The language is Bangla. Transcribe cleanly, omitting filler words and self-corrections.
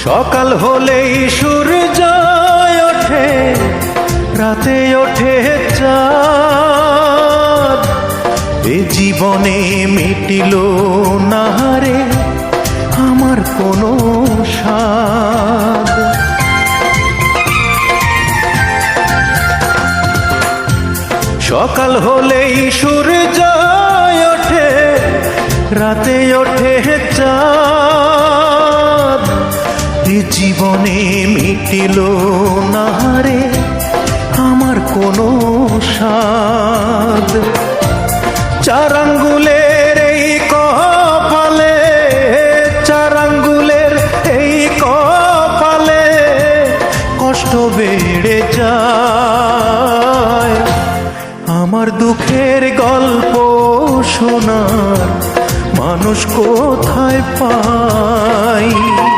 সকাল হলেই সূর্য ওঠে, রাতে ওঠে চাঁদ। এ জীবনে মিটিল না রে আমার কোনো স্বাদ। সকাল হলেই সূর্য ওঠে, রাতে ওঠে চাঁদ। এ জীবনে মিটিল না রে আমার কোনো স্বাদ। চার আঙ্গুলের এই কপালে, চার আঙ্গুলের এই কপালে কষ্ট বেড়ে যায়। আমার দুঃখের গল্প শোনার মানুষ কোথায় পাই?